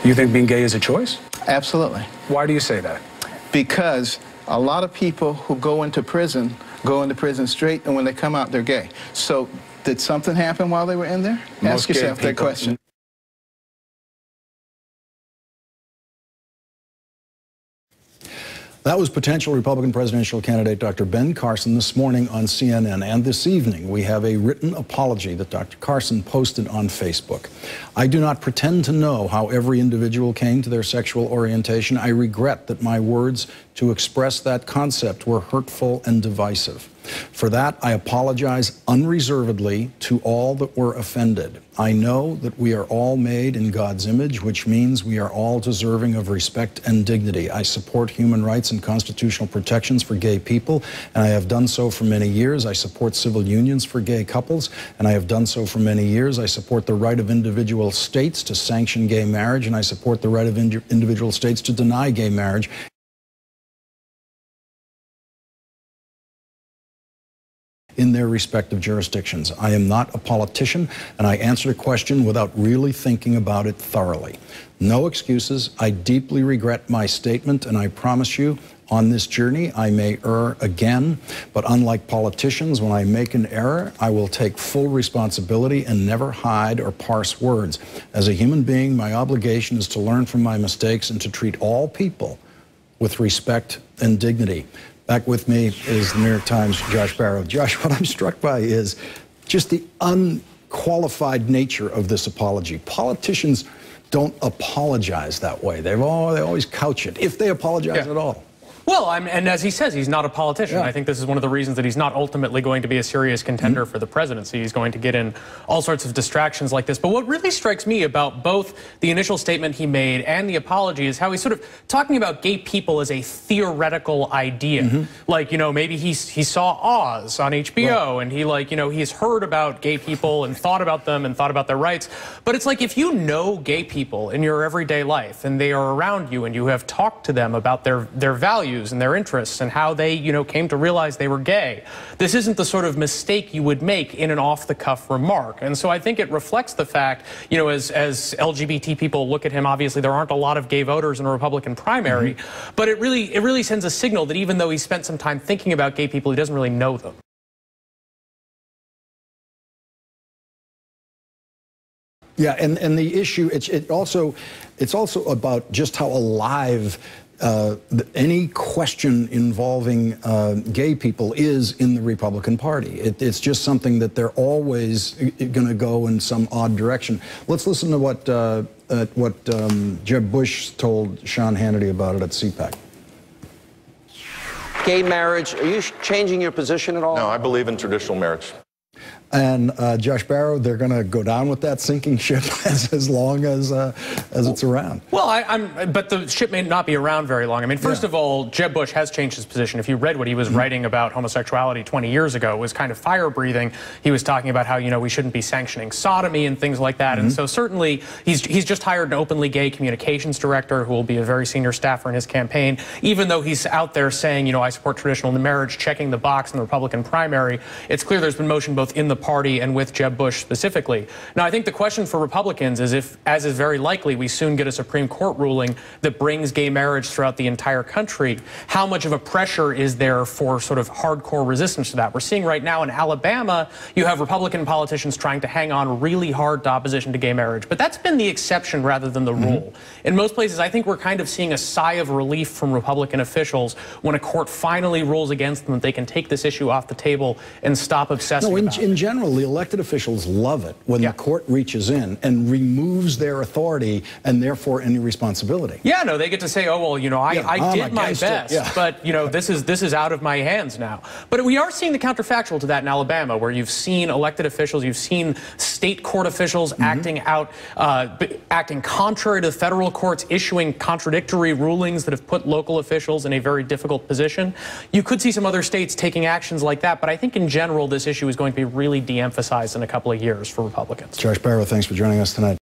You think being gay is a choice? Absolutely. Why do you say that? Because a lot of people who go into prison straight, and when they come out, they're gay. So did something happen while they were in there? Ask yourself that question. That was potential Republican presidential candidate Dr. Ben Carson this morning on CNN. And this evening, we have a written apology that Dr. Carson posted on Facebook. I do not pretend to know how every individual came to their sexual orientation. I regret that my words to express that concept were hurtful and divisive. For that, I apologize unreservedly to all that were offended. I know that we are all made in God's image, which means we are all deserving of respect and dignity. I support human rights and constitutional protections for gay people, and I have done so for many years. I support civil unions for gay couples, and I have done so for many years. I support the right of individual states to sanction gay marriage, and I support the right of individual states to deny gay marriage in their respective jurisdictions. I am not a politician, and I answered a question without really thinking about it thoroughly. No excuses. I deeply regret my statement, and I promise you, on this journey, I may err again, but unlike politicians, when I make an error, I will take full responsibility and never hide or parse words. As a human being, my obligation is to learn from my mistakes and to treat all people with respect and dignity. Back with me is the New York Times' Josh Barrow. Josh, what I'm struck by is just the unqualified nature of this apology. Politicians don't apologize that way. They always couch it, if they apologize at all. Well, and as he says, he's not a politician. I think this is one of the reasons that he's not ultimately going to be a serious contender for the presidency. He's going to get in all sorts of distractions like this. But what really strikes me about both the initial statement he made and the apology is how he's sort of talking about gay people as a theoretical idea. Like, you know, maybe he saw Oz on HBO, and he, like, you know, he's heard about gay people and thought about them and thought about their rights. But it's like, if you know gay people in your everyday life and they are around you and you have talked to them about their values and their interests and how they, you know, came to realize they were gay, this isn't the sort of mistake you would make in an off-the-cuff remark. And so I think it reflects the fact, you know, as LGBT people look at him, obviously there aren't a lot of gay voters in a Republican primary, but it really sends a signal that even though he spent some time thinking about gay people, he doesn't really know them. Yeah, and the issue, it's also about just how alive any question involving gay people is in the Republican Party. It's just something that they're always going to go in some odd direction. Let's listen to what Jeb Bush told Sean Hannity about it at CPAC. Gay marriage, are you changing your position at all? No, I believe in traditional marriage. And Josh Barrow, they're going to go down with that sinking ship as long as it's around. Well, but the ship may not be around very long. I mean, first of all, Jeb Bush has changed his position. If you read what he was writing about homosexuality 20 years ago, it was kind of fire-breathing. He was talking about how, you know, we shouldn't be sanctioning sodomy and things like that. And so certainly he's just hired an openly gay communications director who will be a very senior staffer in his campaign. Even though he's out there saying, you know, I support traditional marriage, checking the box in the Republican primary, it's clear there's been motion both in the party and with Jeb Bush specifically. Now, I think the question for Republicans is if, as is very likely, we soon get a Supreme Court ruling that brings gay marriage throughout the entire country, how much of a pressure is there for sort of hardcore resistance to that? We're seeing right now in Alabama, you have Republican politicians trying to hang on really hard to opposition to gay marriage. But that's been the exception rather than the rule. In most places, I think we're kind of seeing a sigh of relief from Republican officials when a court finally rules against them that they can take this issue off the table and stop obsessing about it. In general, the elected officials love it when the court reaches in and removes their authority and therefore any responsibility. Yeah, no, they get to say, oh, well, you know, I did my best, but, you know, this is out of my hands now. But we are seeing the counterfactual to that in Alabama, where you've seen elected officials, you've seen state court officials acting contrary to the federal courts, issuing contradictory rulings that have put local officials in a very difficult position. You could see some other states taking actions like that, but I think in general this issue is going to be really de-emphasized in a couple of years for Republicans. Josh Barrow, thanks for joining us tonight.